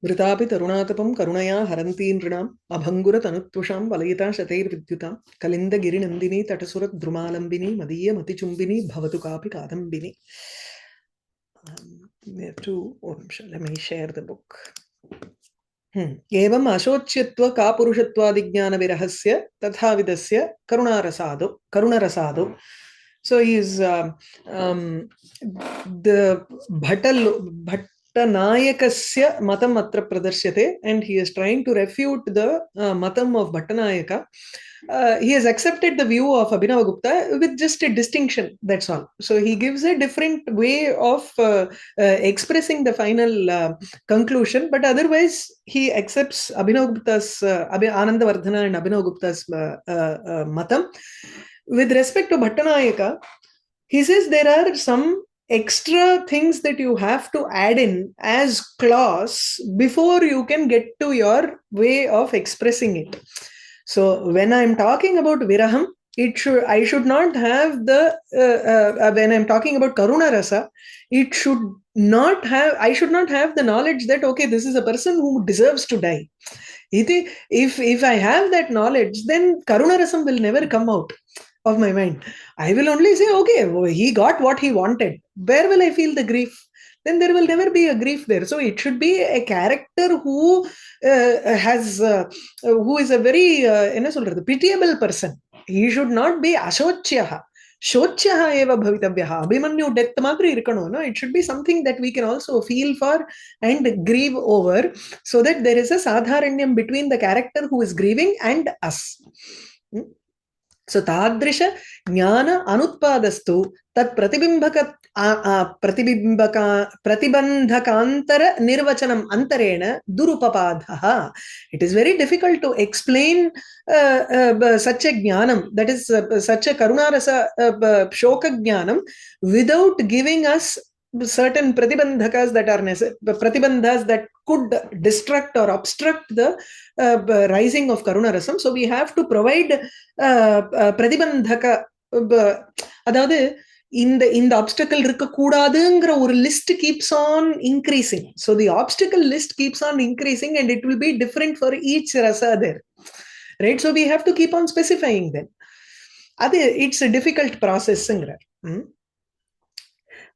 वृतापि तरुणातपं करुणया हरन्ती नृणाम् अभङ्गुरतनुत्वषां वलयिता शतैर्विद्युतां कलिन्दगिरिनन्दिनी तटसुरद्रुमालम्बिनी मदीयमतिचुम्बिनी भवतु कापि Kadambini. We have to, let me share the book. एवम् अशोच्यत्व कापुरुषत्वादिज्ञानविरहस्य तथाविधस्य करुणरसादो. So he is the Bhattanayakasya matam atra pradarsyate, and he is trying to refute the matam of Bhattanayaka. He has accepted the view of Abhinavagupta with just a distinction, that's all. So he gives a different way of expressing the final conclusion, but otherwise he accepts Abhinavagupta's Anandavardhana and Abhinavagupta's matam. With respect to Bhattanayaka, he says there are some extra things that you have to add in as clause before you can get to your way of expressing it. So when I'm talking about Viraham, I should not have the, when I'm talking about Karuna Rasa, I should not have the knowledge that, okay, this is a person who deserves to die. If I have that knowledge, then Karuna Rasam will never come out of my mind. I will only say, okay, he got what he wanted. Where will I feel the grief? Then there will never be a grief there. So it should be a character who is a very pitiable person. He should not be ashochyaha. Shochyaha eva bhavitavyaha. Abhimanyu death matri irkano. No, it should be something that we can also feel for and grieve over, so that there is a sadharanyam between the character who is grieving and us. So tadrisha jnana anutpadastu tat pratibandhakantara nirvachanam antarena durupapadhaha. It is very difficult to explain such a jnanam, that is such a karunarasa shoka jnanam, without giving us certain pratibandhakas that are pratibandhas that could distract or obstruct the rising of karunarasam. So we have to provide pratibandhaka, adavadhu in the obstacle irukka koodaduங்கிற ஒரு list keeps on increasing. So the obstacle list keeps on increasing, and it will be different for each rasa there, right? So we have to keep on specifying them. It's a difficult process.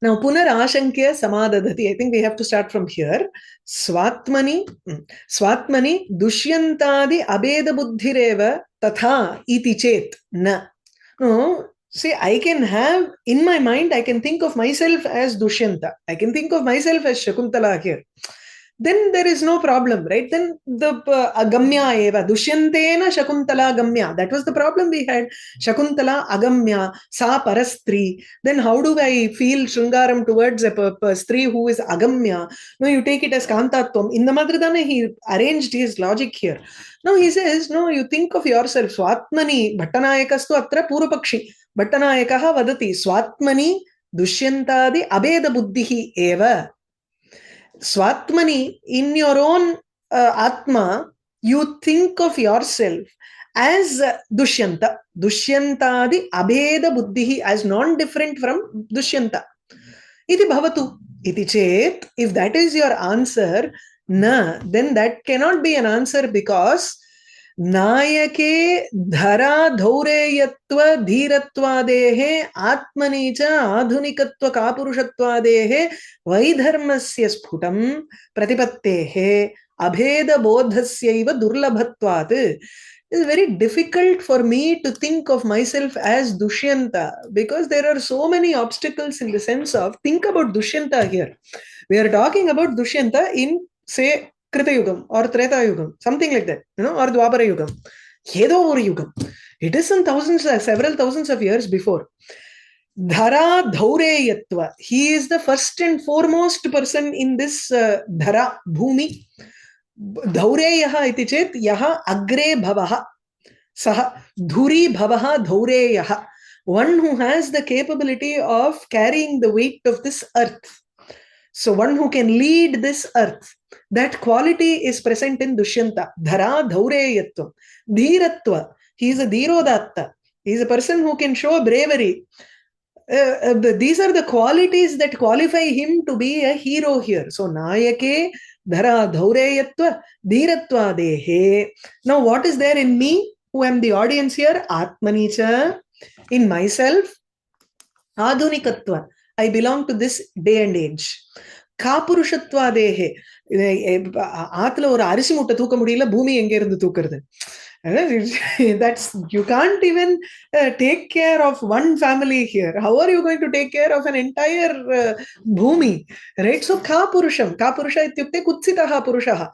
Now, punar ashankya samadadati. I think we have to start from here. Swatmani dushyantadi abeda buddhireva tatha iti chet na. No, see, I can have, in my mind, I can think of myself as Dushyanta. I can think of myself as Shakuntala here. Then there is no problem, right? Then the agamya eva, Dushyantena Shakuntala gamya. That was the problem we had. Shakuntala agamya, sa parastri. Then how do I feel Shungaram towards a stri who is agamya? No, you take it as Kantatvam. In the Madridana, he arranged his logic here. Now he says, no, you think of yourself. Swatmani, Bhattanayakastu atra purupakshi. Bhattanayakaha vadati. Swatmani Dushyantadi abeda buddhihi eva. Swatmani, in your own Atma, you think of yourself as Dushyanta. Dushyantadi abeda buddhihi, as non-different from Dushyanta. Iti bhavatu. Iti chet, if that is your answer, na, then that cannot be an answer, because Nike धरा धौरेयत्व धीरत्वादेः आत्मनि च आधुनिकत्व कापुरुषत्वादेः वैधर्मस्य स्फुटं प्रतिपत्तेः अभेदबोधस्यैव दुर्लभत्वात्. It is very difficult for me to think of myself as Dushyanta, because there are so many obstacles in the sense of, think about Dushyanta here. We are talking about Dushyanta in, say, Krita Yugam or Treta Yugam, something like that, or Dwapara Yugam. Yedo or Yugam. It is in several thousands of years before. Dhara Dhaureyatva. He is the first and foremost person in this Dhara, Bhumi. Dhaureyaha iti chet yaha agre bhavaha. Saha dhuri bhavaha dhaureyaha. One who has the capability of carrying the weight of this earth. So one who can lead this earth. That quality is present in Dushyanta. Dhara dhaureyatva. Dhiratva. He is a dhirodatta. He is a person who can show bravery. these are the qualities that qualify him to be a hero here. So nayake dhara dhaureyatva dhiratva dehe. Now what is there in me, who am the audience here? Atmanicha, in myself. Adhunikatva, I belong to this day and age. Kapurushatva dehe, ஆத்துல ஒரு அரிசி முட்டை தூக்க முடியல, பூமி எங்க இருந்து தூக்குறது? That's, you can't even take care of one family here. How are you going to take care of an entire bhumi, right? So kapurusham, kapurusha ityukte kutsitaha purushaha,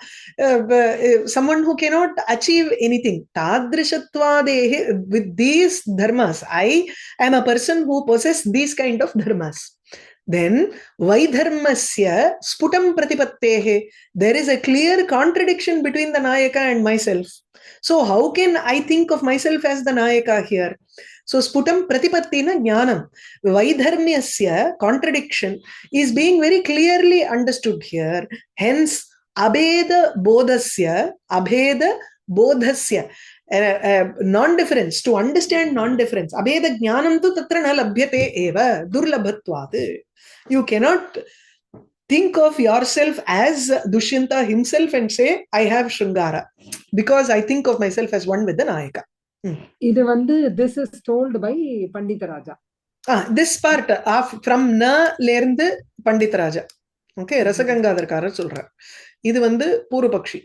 someone who cannot achieve anything. Tadrishatvadehe, with these dharmas, I am a person who possesses these kind of dharmas. Then vaidharmasya sputam pratipattehe, there is a clear contradiction between the nayaka and myself. So how can I think of myself as the nayaka here? So sputam pratipattina jnanam, vaidharmyasya contradiction is being very clearly understood here. Hence abheda bodhasya, abheda bodhasya, non-difference, to understand non-difference. Abheda jnanam tu tatra na labhyate eva durlabhatvat. You cannot think of yourself as Dushyanta himself and say, I have Shringara, because I think of myself as one with the Nayaka. This is told by Paṇḍitarāja. This part from na lerந்து Paṇḍitarāja. Okay, Rasagangadhara சொல்ற. இது பூர்வபக்ஷி.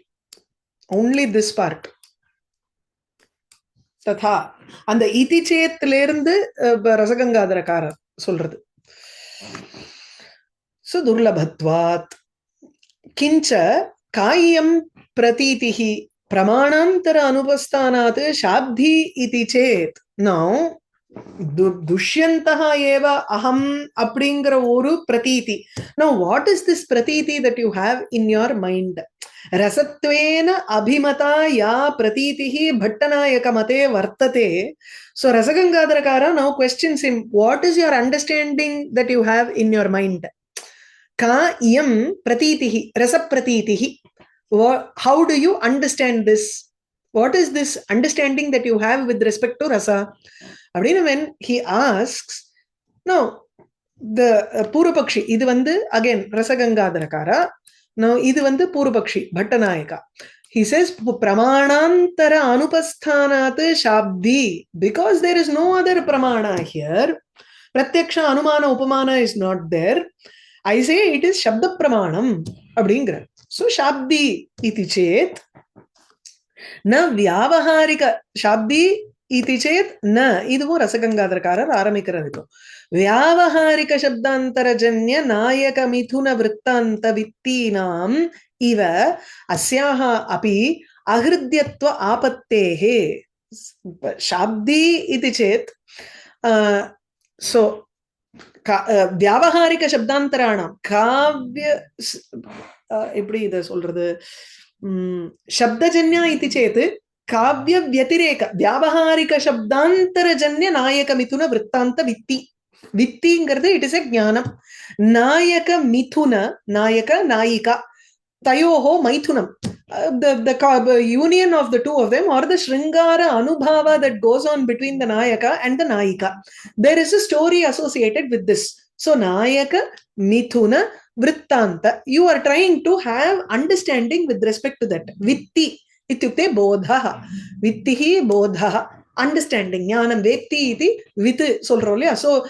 Only this part. ததா அந்த இதி சேத்லேருந்து ரசகங்காதரக்கார சொல்றது. So durlabhatvat kincha kayyam pratitihi pramanantara anupasthanat shabdhi iti chet. Now dushyantaha eva aham apdingra oru pratiti. Now what is this pratiti that you have in your mind? Rasatvena abhimata ya pratitihi bhattanayaka mate vartate. So Rasagangadharakara now questions him, what is your understanding that you have in your mind? Ka iyam pratitihi, rasa pratitihi. How do you understand this? What is this understanding that you have with respect to rasa? When he asks, now the Purupakshi, idu again Rasagangadharakara. Now idu Purupakshi, Bhattanayaka. He says, Pramanantara anupasthanat shabdi, because there is no other pramana here. Pratyaksha anumana upamana is not there. I say it is Shabda Pramanam. Abdingra. So Shabdi iti chet na vyavaharika. Shabdi iti chet na. Idu Rasagangadharakara aramikkaradhu. Vyavaharika shabdantara janya nayaka mithuna vrittanta vittinam iva asyaha api ahridyatva apattehe. Shabdi iti chet. So வியாவகாரிக சப்தாந்தராணம் காவிய எப்படி இதை சொல்றது, சப்தஜன்யா இது சேத்து காவிய வியதிரேக வியாவகாரிக சப்தாந்தரஜன்ய நாயக மிதுன விற்த்தாந்த வித்தி. வித்திங்கிறது it is a ஞானம். நாயக மிதுன, நாயக நாயிகா தயோஹோ மைதுனம், the union of the two of them, or the Shringara Anubhava that goes on between the Nayaka and the Nayika. There is a story associated with this. So Nayaka Mithuna Vrittanta. You are trying to have understanding with respect to that. Vitti ityukte bodhaha. Vittihi bodhaha. Understanding. Jnanam vekti iti vit solrolya. So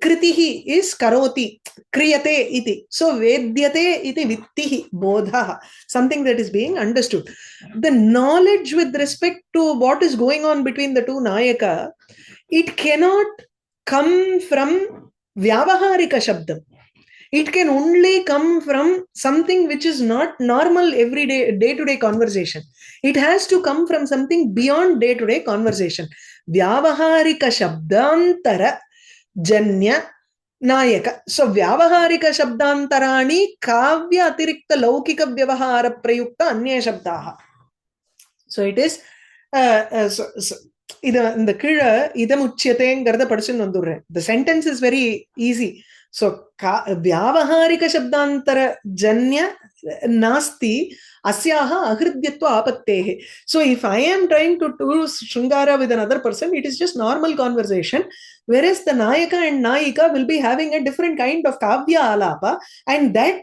kritihi is karoti. Kriyate iti. So vedyate iti vittihi bodhaha. Something that is being understood. The knowledge with respect to what is going on between the two Nayaka, it cannot come from vyavaharika shabdam. It can only come from something which is not normal everyday, day-to-day conversation. It has to come from something beyond day-to-day conversation. Vyavaharika shabdantara janya nayaka. So vyavaharika shabdantarani kavya atirikta laukika vyavahara prayukta anya shabdaha. So it is இந்த கீழே இதமுச்சியத்தைங்கிறத படிச்சுன்னு வந்துடுறேன். The sentence is very easy. So व्यावहारिक शब्दांतर जन्य नास्ति अस्याः अहृद्यत्व आपत्तेः. So if I am trying to do Shringara with another person, it is just normal conversation, whereas the Nayaka and Nayika will be having a different kind of kavya alapa, and that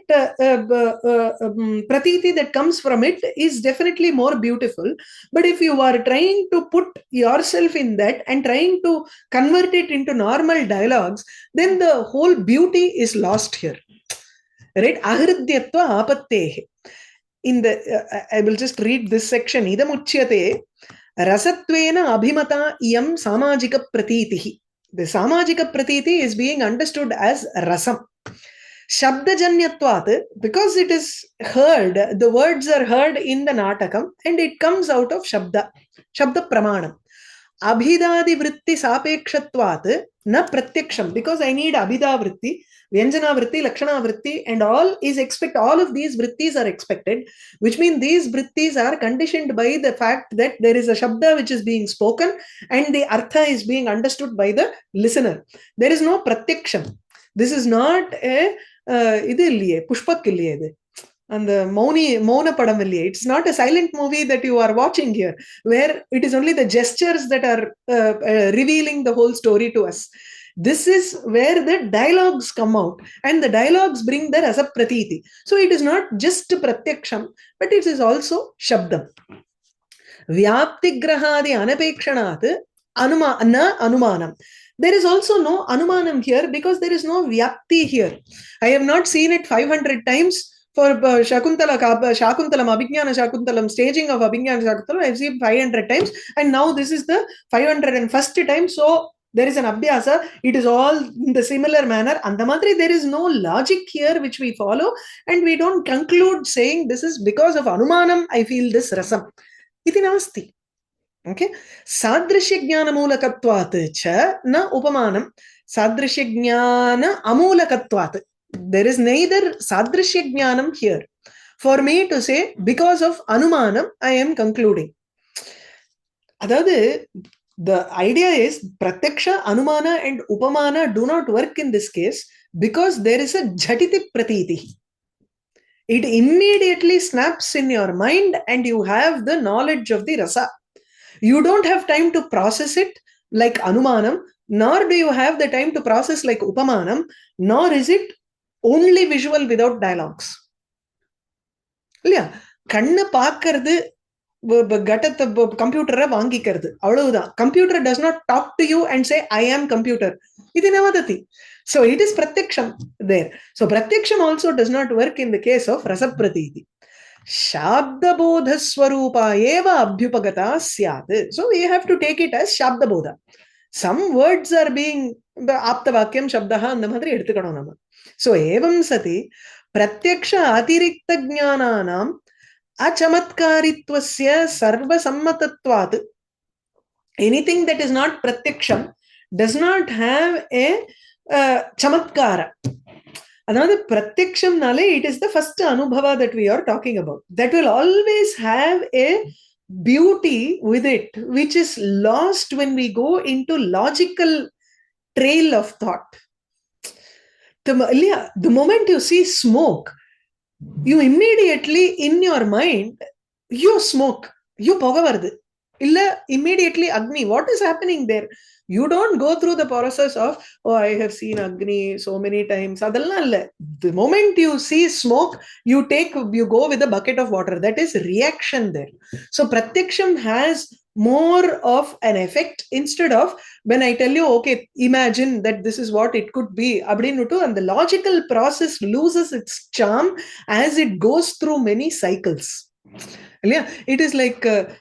pratiti that comes from it is definitely more beautiful. But if you are trying to put yourself in that and trying to convert it into normal dialogues, then the whole beauty is lost here. Right? Ahridyatva apattehe. In the, I will just read this section. Idam uchyate rasatvena abhimata iyam samajika pratitihi. The samajika pratiti is being understood as rasam. Shabdajanyatvat, because it is heard, the words are heard in the natakam and it comes out of shabda pramanam. Abhidadi vritti sapekshatvat na pratyaksham, because I need abhida vritti, vyanjana vritti, lakshana vritti, and all of these vrittis are expected, which means these vrittis are conditioned by the fact that there is a shabda which is being spoken and the artha is being understood by the listener. There is no pratyaksham. This is not a pushpak illiye. And the Mauna Padamilli. It's not a silent movie that you are watching here, where it is only the gestures that are revealing the whole story to us. This is where the dialogues come out, and the dialogues bring the rasa pratiti. So it is not just pratyaksham, but it is also shabdam. Vyapti grahadi anapekshanat anumanam. There is also no anumanam here because there is no vyapti here. I have not seen it 500 times. For Shakuntalam, Abhignana Shakuntalam, staging of Abhignana Shakuntalam, I've seen 500 times, and now this is the 501st time. So there is an abhyasa. It is all in the similar manner. Andamadri, there is no logic here which we follow, and we don't conclude saying this is because of Anumanam, I feel this rasam. Iti nasti. Okay. Sadrishya jnana mulakatvat cha na upamanam. Sadrishya jnana amulakatvat. There is neither sadrishya jnanam here for me to say because of anumanam I am concluding. Adavadhu, the idea is pratyaksha, anumana and upamana do not work in this case because there is a jhatiti pratiti. It immediately snaps in your mind and you have the knowledge of the rasa. You don't have time to process it like anumanam, nor do you have the time to process like upamanam, nor is it only visual without dialogues. Yeah, kanna paakkaradu gatatha computer vaangikaradu avladha. Computer does not talk to you and say I am computer. Iti navadati. So it is pratyaksham there. So pratyaksham also does not work in the case of rasa pratiti. Shabda bodha swarupa eva abhyupagata syat. So we have to take it as shabda bodha. Some words are being apta vakyam shabdaha andamadri eduthukanum nama. So evam sati pratyaksha atirikta jnananam achamatkarittvasya sarva sammatatvat. Anything that is not pratyaksham does not have a chamatkara. Another pratyaksham nale, it is the first anubhava that we are talking about. That will always have a beauty with it, which is lost when we go into logical trail of thought. The moment you see smoke, you immediately in your mind, you smoke, you pogavardu. Illa immediately Agni. What is happening there? You don't go through the process of, oh, I have seen Agni so many times. The moment you see smoke, you go with a bucket of water. That is reaction there. So Pratyaksham has more of an effect instead of when I tell you, okay, imagine that this is what it could be. And the logical process loses its charm as it goes through many cycles. Yeah, it is like a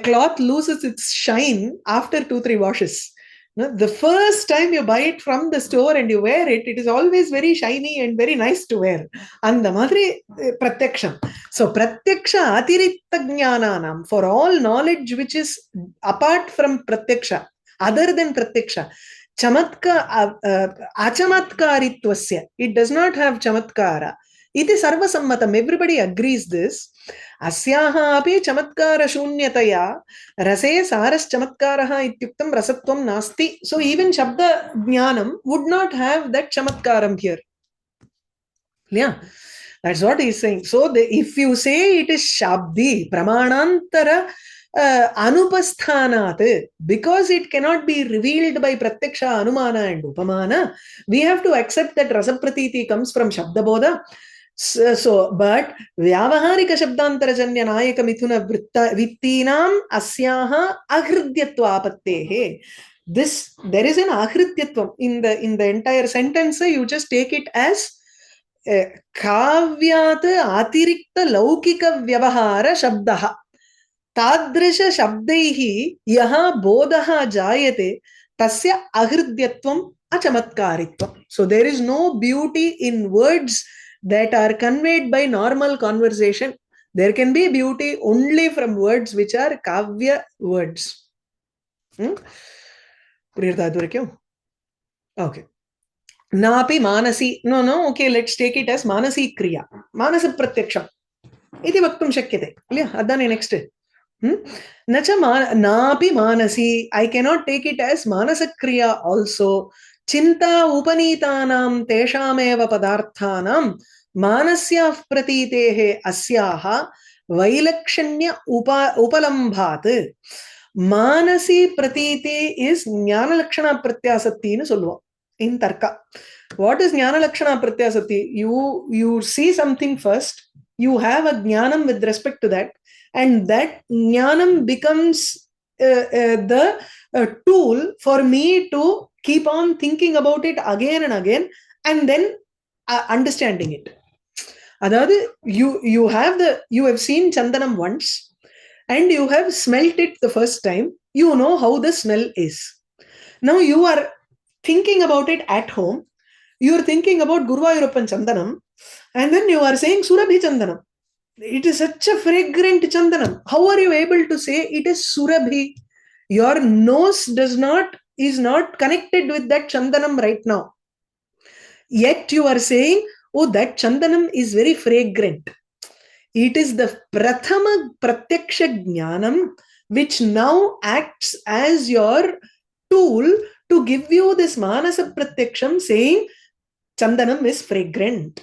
cloth loses its shine after 2-3 washes. The first time you buy it from the store and you wear it, it is always very shiny and very nice to wear. And the madri pratyaksham. So pratyaksha atiritta jnananam, for all knowledge which is apart from pratyaksha, other than pratyaksha, achamatkaritvasya, it does not have chamatkara. Iti sarva sammatam. Everybody agrees this. Asyaha api chamatkara shunyataya rase saras chamatkaraha ityuktam rasatvam nasti. So even shabda jnanam would not have that chamatkaram here. Yeah, that's what he's saying. So if you say it is Shabdi, Pramanantara Anupasthanat, because it cannot be revealed by Pratyaksha, Anumana and Upamana, we have to accept that Rasapratiti comes from Shabdabodha. So, but Vyavaharika Shabdantarajanya Nayaka Mithuna Vittinam Asyaha Ahridyatva Apattehe. This, there is an Ahridyatvam in the entire sentence. You just take it as काव्यात् अतिरिक्त लौकिक व्यवहार शब्दः तादृश शब्दैः यः बोधः जायते तस्य अहृद्यत्वम् अचमत्कारित्वम्. So there is no beauty in words that are conveyed by normal conversation. There can be beauty only from words which are kavya words. Okay. Napi manasi. No, okay, let's take it as manasi kriya. Manasa pratyaksham. Iti vaktum shakyate. Adani next. Nacha napi manasi. I cannot take it as manasa kriya also. Chinta upanitanam teshameva padarthanam manasya pratitehe asyaha vailakshanya upalambhat. Manasi pratite is jnana lakshana pratyasatti nu solluvom. In Tarka. What is Jnana Lakshana Pratyasati? You see something first, you have a Jnanam with respect to that, and that Jnanam becomes the tool for me to keep on thinking about it again and again, and then understanding it. Adadu, you have seen Chandanam once, and you have smelt it the first time, you know how the smell is. Now you are thinking about it at home, you are thinking about Guruvayurappan Chandanam, and then you are saying Surabhi Chandanam. It is such a fragrant Chandanam. How are you able to say it is Surabhi? Your nose is not connected with that Chandanam right now. Yet you are saying, oh, that Chandanam is very fragrant. It is the Prathama Pratyaksha Jnanam which now acts as your tool to give you this manasa pratyaksham saying Chandanam is fragrant.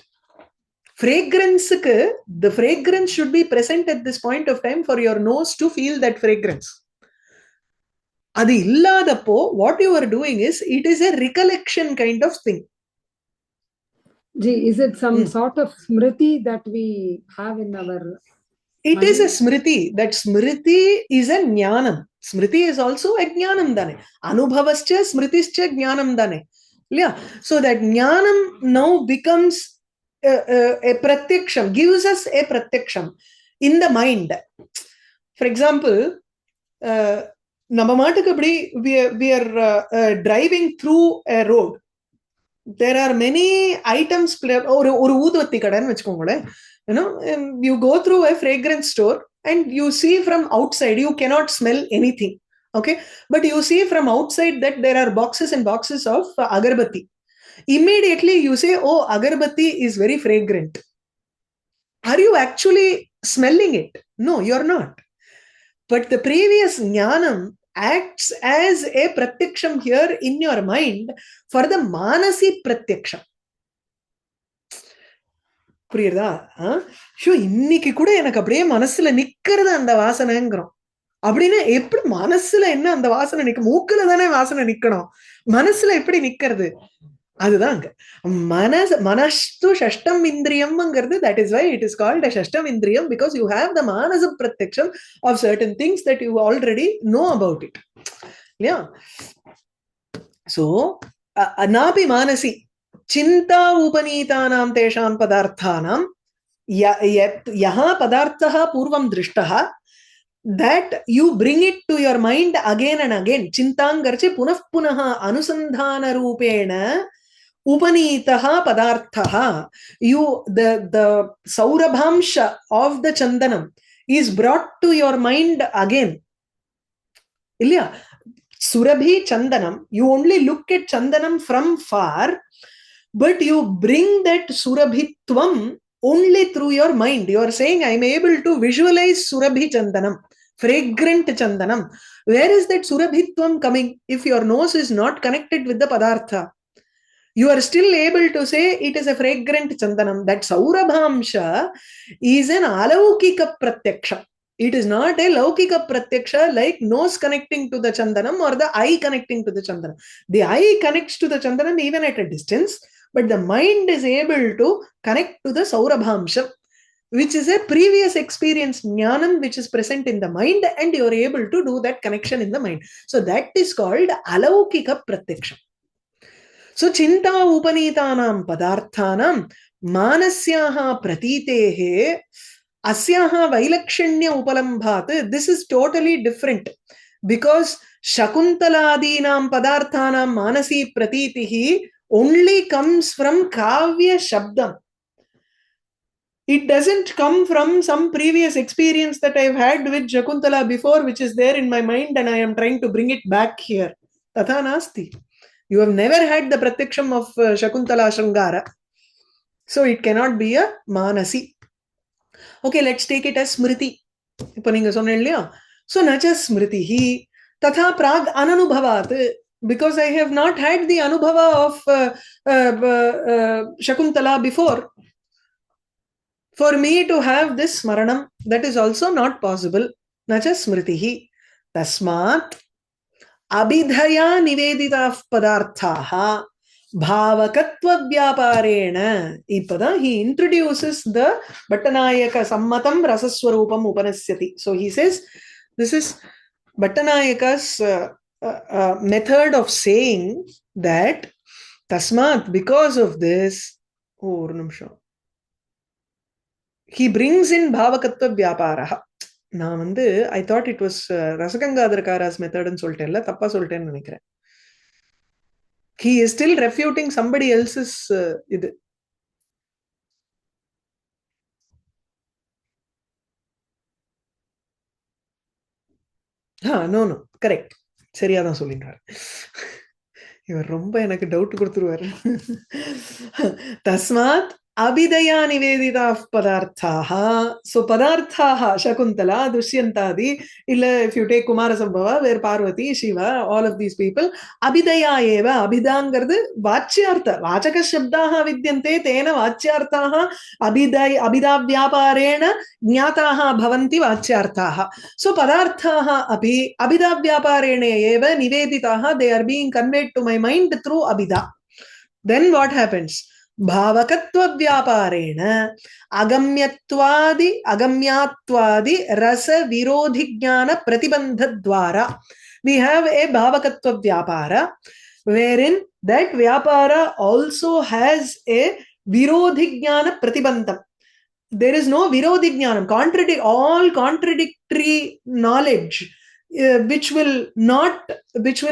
The fragrance should be present at this point of time for your nose to feel that fragrance. Adi illadappo, what you are doing is, it is a recollection kind of thing. Is it some sort of smriti that we have in our It is a smriti. That smriti is a jnanam. Smriti is also a jnanam dane. Anubhavascha smritischa jnanam dane. Yeah. So that jnanam now becomes a pratyaksham, gives us a pratyaksham in the mind. For example, we are driving through a road. There are many items. You go through a fragrance store and you see from outside, you cannot smell anything. Okay. But you see from outside that there are boxes and boxes of agarbatti. Immediately you say, oh, agarbatti is very fragrant. Are you actually smelling it? No, you're not. But the previous jnanam acts as a pratyaksham here in your mind for the manasi pratyaksham. புரியுதா? Show இன்னைக்கு கூட எனக்கு அப்படியே மனசுல நிக்கிறது அந்த வாசனைங்கிறோம். அப்படின்னா எப்படி மனசுல என்ன அந்த வாசனை நிக்க? மூக்குல தானே வாசனை நிக்கணும், மனசுல எப்படி நிக்கிறது? அதுதாங்க மனஸ்து ஷஷ்டம் இந்திரியம்ங்கிறது. That is why it is called a ஷஷ்டம் இந்திரியம், because you have the manasa pratyaksham of certain things that you already know about it. Yeah. So anapi manasi चिंता उपनीतानां तेषां पदार्थानां यः पदार्थः पूर्वं दृष्टः, that you bring it to your mind again and again. चिंतांगर्चे पुनः पुनः अनुसंधान रूपेण उपनीतः पदार्थः, the saurabhamsha of the chandanam is brought to your mind again. Ilya, Surabhi Chandanam, you only look at Chandanam from far, but you bring that Surabhitvam only through your mind. You are saying, I am able to visualize Surabhi Chandanam, fragrant Chandanam. Where is that Surabhitvam coming if your nose is not connected with the Padartha? You are still able to say it is a fragrant chandanam. That saurabhamsha is an alaukika pratyaksha. It is not a laukika pratyaksha like nose connecting to the chandanam or the eye connecting to the chandanam. The eye connects to the chandanam even at a distance, but the mind is able to connect to the saurabhamsha, which is a previous experience, jnanam, which is present in the mind, and you are able to do that connection in the mind. So that is called alaukika pratyaksha. So chinta upanitanam padarthanam manasyaha pratitehe asyaha vailakshanya upalambhat. This is totally different because shakuntaladinam padarthanam manasi pratitihi only comes from kavya shabdam. It doesn't come from some previous experience that I've had with Shakuntala before, which is there in my mind, and I am trying to bring it back here. Tatha nasti. You have never had the pratyaksham of Shakuntala Shringara. So it cannot be a manasi. Okay, let's take it as smriti. So nacha smritihi tatha prag ananubhavat. Because I have not had the anubhava of Shakuntala before. For me to have this smaranam, that is also not possible. Nacha smritihi. Tasmat abhidhaya nivedita padarthaha bhavakatva vyaparena. Ipada, he introduces the Bhattanayaka sammatam rasaswarupam upanasyati. So he says, this is Bhattanayaka's method of saying that tasmat, because of this, he brings in bhavakatva vyaparaha. I thought it was Rasagangadhara's method and soltella, tappa solten nenikkren. He is still refuting somebody else's idu. No, correct. சரியா தான் சொல்லிட்டார். இவர் ரொம்ப எனக்கு doubt கொடுத்துருவார். தஸ்மாத் abhidaya nivedita padarthaha. So padarthaha, Shakuntala, Dushyantadi, illa if you take Kumara Sambhava, where Parvati, Shiva, all of these people, abhidaya eva, abhidangardu vachyartha, vachaka shabdaha vidyante, tena vachyarthaha, abhida vyaparena, jnataha bhavanti vachyarthaha. So padarthaha abhida vyaparena eva niveditaha, they are being conveyed to my mind through abhida. Then what happens? Bhavakatva vyaparena agamyatvadi rasa virodhijnana pratibandha dwara. We have a bhavakatva vyapara wherein that vyapara also has a virodhijnana pratibandham. There is no virodhijnanam, all contradictory knowledge which will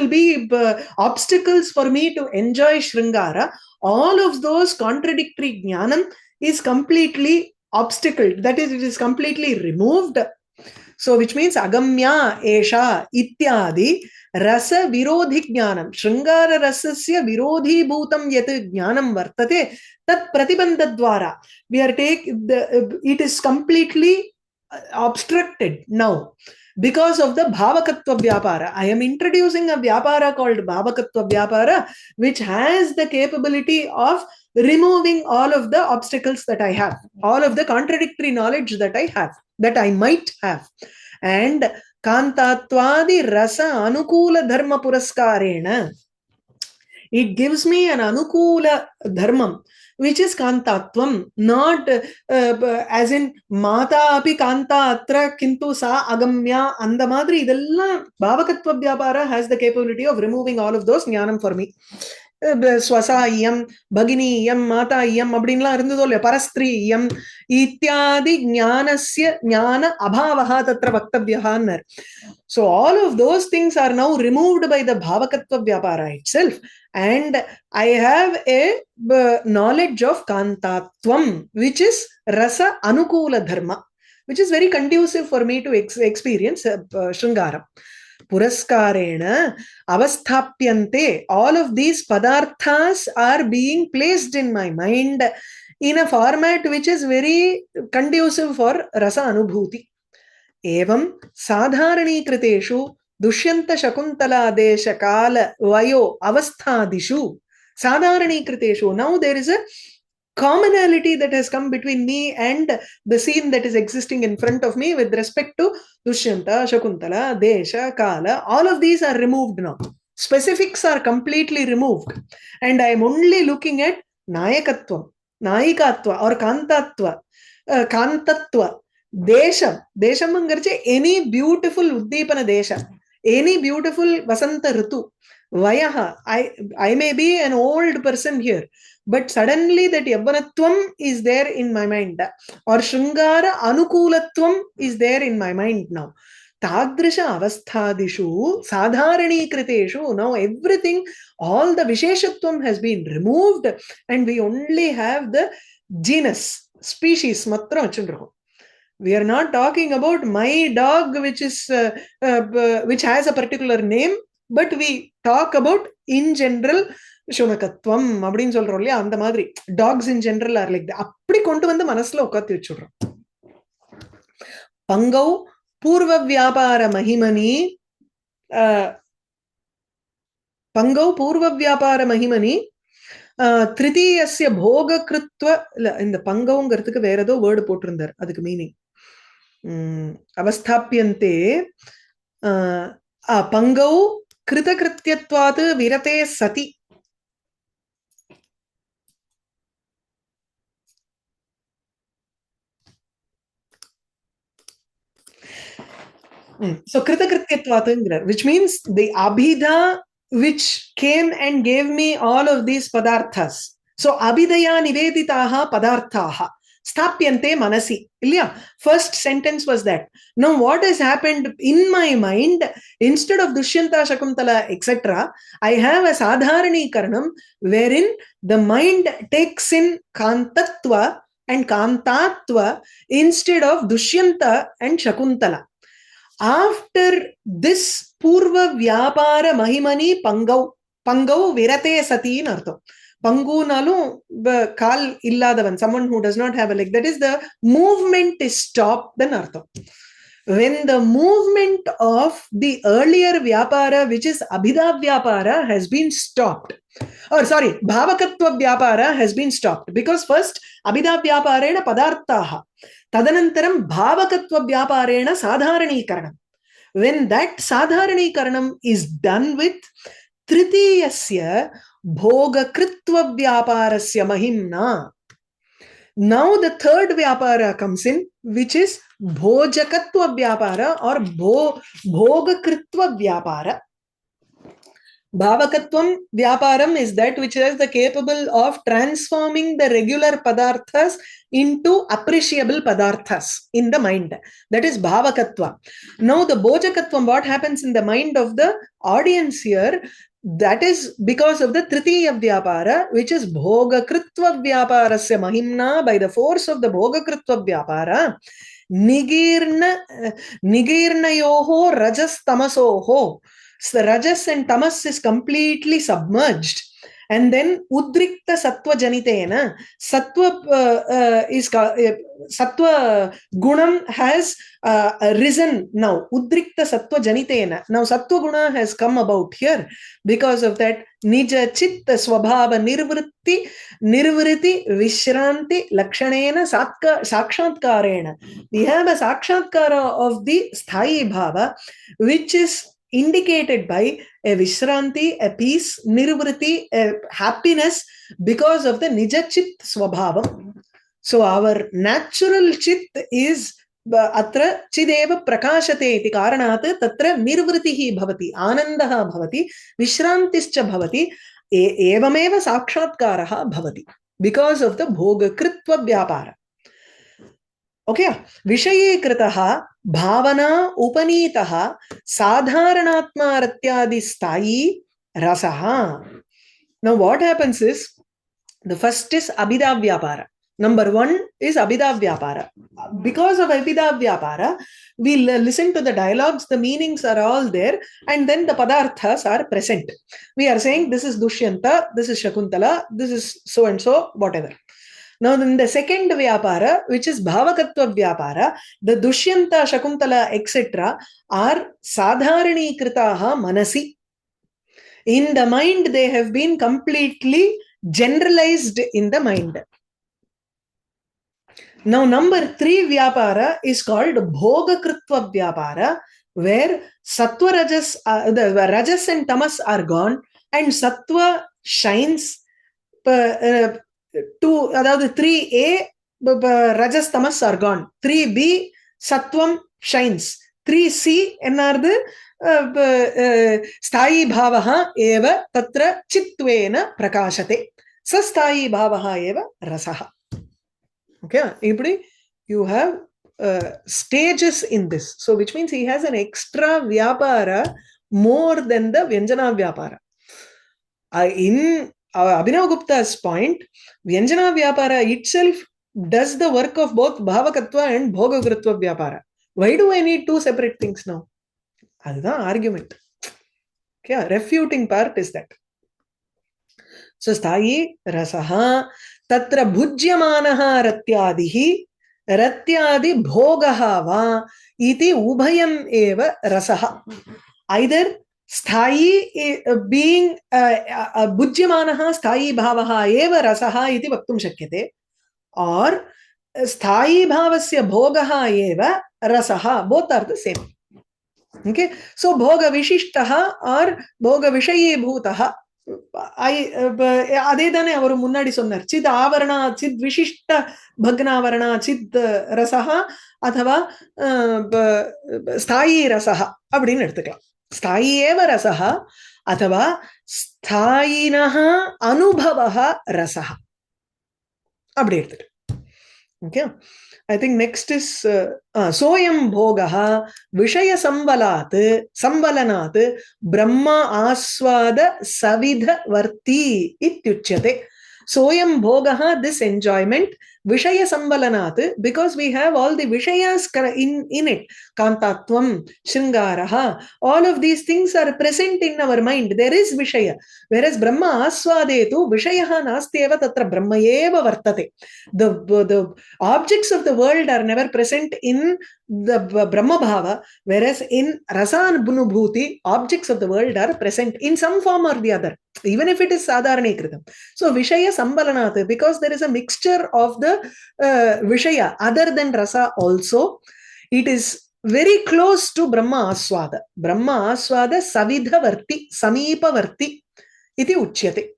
be obstacles for me to enjoy Shringara. All of those contradictory jnanam is completely obstacled. That is, it is completely removed. So, which means agamya esha ityadi rasa virodhi jnanam. Shringara rasasya virodhi bhutam yat jnanam vartate tat pratibandha dwara. It is completely obstructed now. Because of the bhavakatva vyapara. I am introducing a vyapara called bhavakatva vyapara, which has the capability of removing all of the obstacles that I have, all of the contradictory knowledge that I have, that I might have. And kantatvadi rasa anukula dharma puraskarena. It gives me an anukula dharmam, which is kantatvam, not as in mata api kanta atra kintu sa agamya andamadri. Idella bhavakatva vyapara has the capability of removing all of those jnanam for me. Swasa iyam, bhagini iyam, mata iyam, abdinla irundhudo le parastri iyam, ityadi jnanasya jnana abhavaha tatra vaktavyaha. So all of those things are now removed by the bhavakatva vyapara itself. And I have a knowledge of kantatvam, which is rasa anukula dharma, which is very conducive for me to experience Shringara. Puraskarena avasthapyante. All of these padarthas are being placed in my mind in a format which is very conducive for rasa anubhuti. Evam sadharani kriteshu Dushyanta Shakuntala Desha Kala Vayo Avasthadishu. Sadharanikriteshu. Now there is a commonality that has come between me and the scene that is existing in front of me with respect to Dushyanta, Shakuntala, Desha, Kala. All of these are removed now. Specifics are completely removed. And I am only looking at Nayakatva, Nayikatva or Kantatva, Kantatva, Desham. Desham angarche any beautiful Uddipana Desha, any beautiful Vasanta Ritu. Vayaha. I may be an old person here, but suddenly that Yavvanatvam is there in my mind, or Shringara Anukulatvam is there in my mind now. Tadrisha avasthadishu sadharanikriteshu. Now everything, all the visheshatvam has been removed, and we only have the genus, species matra vachundrahu. We are not talking about my dog, which has a particular name, but we talk about in general Shunakatvam அப்படின்னு சொல்றோம் இல்லையா, அந்த மாதிரி talks in general are like அப்படி கொண்டு வந்து மனசுல உட்காந்து வச்சுடுறோம். பங்கௌ பூர்வ வியாபார மகிமனி, பங்கௌ பூர்வ வியாபார மகிமனி திருத்தீயஸ்ய போக கிருத்வ, இல்ல இந்த பங்கவுங்கிறதுக்கு வேற ஏதோ வேர்டு போட்டிருந்தார், அதுக்கு மீனிங் அவஸ்தாபியந்தே பங்கௌ கிருதகிருத்யத்வாத் விரதே சதி. So kritakrityatvat, which means the abhidha which came and gave me all of these padarthas. So abhidaya niveditaha padarthaha sthapyante manasi. First sentence was that. Now what has happened in my mind, instead of Dushyanta, Shakuntala, etc., I have a sadharanikaranam wherein the mind takes in kantatva and kantatva instead of Dushyanta and Shakuntala. After this Purva Vyapara Mahimani Pangau Virate Sati in Artham. Pangu nalu kal illadavan, someone who does not have a leg. That is, the movement is stopped, then Artham. When the movement of the earlier Vyapara, which is Abhidha Vyapara, has been stopped, or sorry, Bhavakatva Vyapara has been stopped, because first Abhidha Vyaparena Padarthaha. Tadanantaram bhavakatva vyaparena sadharanikaranam. When that sadharanikaranam is done with, tritiyasya bhogakritva vyaparasya mahimna. Now the third vyapara comes in, which is bhojakatva vyapara or bhogakritva vyapara. Bhavakatvam vyaparam is that which is the capable of transforming the regular padarthas into appreciable padarthas in the mind. That is bhavakatva. Now the bhojakatvam, what happens in the mind of the audience here, that is because of the tritiya vyapara, which is bhogakritva vyaparasya mahimna. By the force of the bhogakritva vyapara, nigirnayoho rajas tamasoho. So rajas and tamas is completely submerged, and then udrikta sattva janitena, sattva gunam has risen now, udrikta sattva janitena. Now sattva guna has come about here because of that nija chitta swabhava nirvriti vishranti lakshanena sakshatkarena. We have a sakshatkara of the sthayi bhava, which is indicated by a vishranti, a peace, nirvriti, a happiness, because of the nija chit swabhavam. So our natural chit is atra chideva prakashate iti karanat tatra nirvritihi bhavati, anandaha bhavati, vishrantischa bhavati, evameva sakshatkaraha bhavati, because of the bhogakritva vyapara. Okay, Vishaye kritaha bhavana upanitaha sadharanatma ratyadi sthayi rasaha. Now what happens is, the first is Abhidha Vyapara. Number one is Abhidha Vyapara. Because of Abhidha Vyapara, we listen to the dialogues, the meanings are all there, and then the padarthas are present. We are saying this is Dushyanta, this is Shakuntala, this is so and so, whatever. Now, in the second Vyapara, which is Bhavakatva Vyapara, the Dushyanta, Shakuntala, etc. are Sadharani Kritaha Manasi. In the mind, they have been completely generalized in the mind. Now, number 3 vyapara is called bhogakritva vyapara, where sattva rajas, the rajas and tamas are gone, and sattva shines to the 3A, rajas tamas are gone. 3B, sattvam shines. 3C, enardu स्थायी भावः एव तत्र चित्वेन प्रकाशते सस्थायी भावः एव रसः. Okay, ipdi you have stages in this, so which means he has an extra vyapara more than the vyanjana vyapara. In Abhinavagupta's point, vyanjana vyapara itself does the work of both bhavakatva and bhogakritva vyapara. Why do I need 2 separate things now? That's the argument. Okay, refuting part is that. So, sthayi rasaha tatra bhujyamanaha ratyadihi ratyadi bhogaha va iti ubhayam eva rasaha. Either sthayi being bhujyamanaha sthayi bhavaha eva rasaha iti vaktum shakyate, or sthayi bhavasya bhogaha eva rasaha. Both are the same. Okay, so bhoga vishishtaha or bhoga vishayi bhutaha. அதேதானே அவர் முன்னாடி சொன்னார். சித் ஆவரணா சித் விசிஷ்ட பக்னாவரணா சித் ரசஹா அதவா ஸ்தாயி ரசஹா அப்படின்னு எடுத்துக்கலாம். ஸ்தாயி ஏவ ரசஹா அதவா ஸ்தாயினஹ அனுபவஹ ரசஹா அப்படி எடுத்துக்கலாம். Okay, I think next is soyam bhogaha vishaya samvalanat brahma aswada savidha varti ityuchyate. Soyam bhogaha, this enjoyment, vishaya samvalanat, because we have all the vishayas in it. Kantatvam, shringaraha, all of these things are present in our mind. There is vishaya. Whereas brahma aswadetu vishayaha nastyeva tatra brahma eva vartate. The objects of the world are never present in the brahma bhava, whereas in rasanubhuti, objects of the world are present in some form or the other, even if it is sadharanekritam. So vishaya sambalanat, because there is a mixture of the vishaya other than rasa also, it is very close to brahma aswada. Brahma aswada savidha varti samipa varti iti uchyate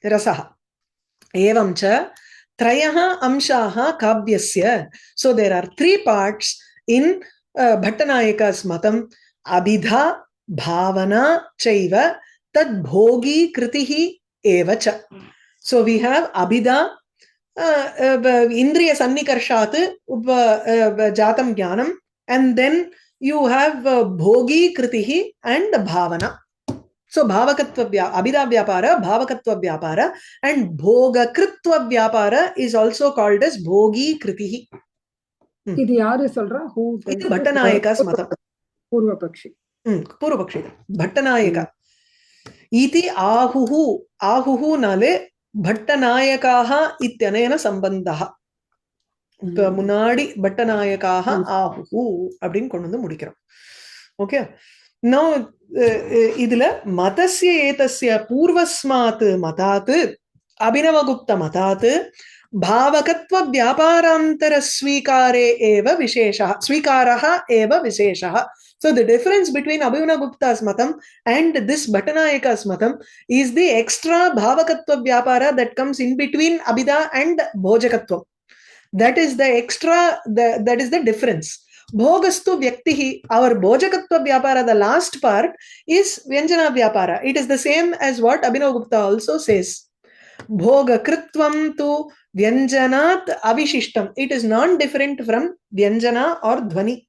rasaha. Evam cha trayaha amshaha kavyasya. So there are 3 parts in Bhattanayaka's matam. Abhidha bhavana chaiva tad bhogi kritihi evacha. So we have abhidha indriya sannikarshat jatam jnanam, and then you have bhogi kritihi and bhavana. So bhavakatva abhidha vyapara, bhavakatva vyapara, and bhogakritva vyapara is also called as bhogi kritihi. இது யாரு சொல்றா? இது பட்டநாயகாஸ் மதம். பூர்வபக்ஷி. பூர்வபக்ஷி பட்டநாயகா इति आहुहु. आहुहु नाले भट्टनायकाः इत्यनेन सम्बन्धः. முன்னாடி பட்டநாயகாः ஆஹுஹு அப்படின்னு கொண்டு வந்து முடிக்கிறோம். ஓகே, நோ இதுல மதஸ்ய ஏதஸ்ய பூர்வஸ்மாத் மதாத் அபினவகுப்த மதாத் भावकत्व व्यापारांतर स्वीकारे एव विशेषः स्वीकारः एव विशेषः. So the difference between Abhinavagupta's matam and this Bhattanayaka's matam is the extra bhavakatva vyapara that comes in between abhidha and bhojakatvam. That is the extra, that is the difference. Bhogastu vyaktihi, our bhojakatva vyapara, the last part is vyanjana vyapara. It is the same as what Abhinavagupta also says. Bhogakritvam tu vyanjanat avishishtam. It is non-different from vyanjana or dhvani.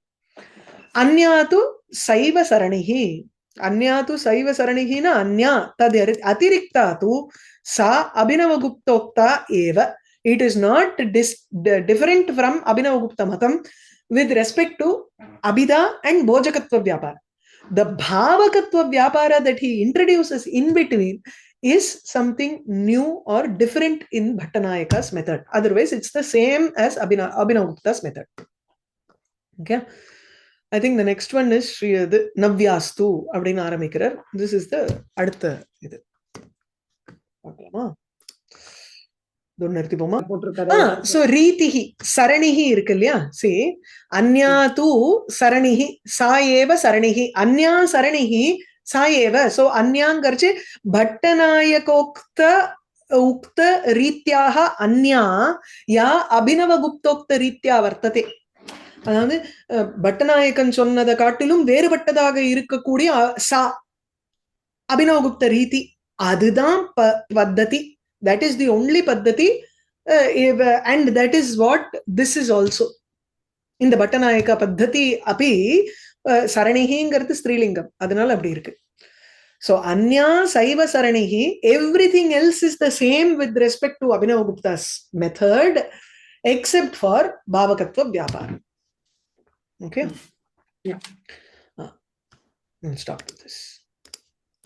Anyatu saiva saranihi. Anyatu saiva saranihi na anya tad atiriktatu sa abhinavaguptokta eva. It is not different from Abhinavagupta matam with respect to abhidha and bhojakatva vyapara. The bhavakatva vyapara that he introduces in between is something new or different in Bhattanayaka's method. Otherwise, it's the same as Abhinavagupta's method. Okay. I think the next one is Sri Navyastu அப்படின்னு ஆரம்பிக்கிறார். This is the அடுத்த இது பார்க்கலாமா? So ரீதிஹி சரணிஹி இருக்கு இல்லையா? see அன்யா தூ சரணிஹி சா ஏவ சரணிஹி அன்யா சரணிஹி சா ஏவ. so அன்யாங்கர்ச்சு பட்டநாயகோக்த உக்த ரீத்யாக அன்யா யா அபினவகுப்தோக்த ரீத்யா வர்த்ததே. அதாவது பட்டநாயக்கன் சொன்னதை காட்டிலும் வேறுபட்டதாக இருக்கக்கூடிய சா அபினவகுப்த ரீதி, அதுதான் பத்ததி. That is the only paddhati, and that is what this is also. In the Bhattanayaka paddhati api saranihingarthu strilingam, adanal appdi irukku. So anya saiva saranihi, everything else is the same with respect to Abhinavagupta's method except for bhavakatva vyapara. Okay, yeah. We'll stop with this.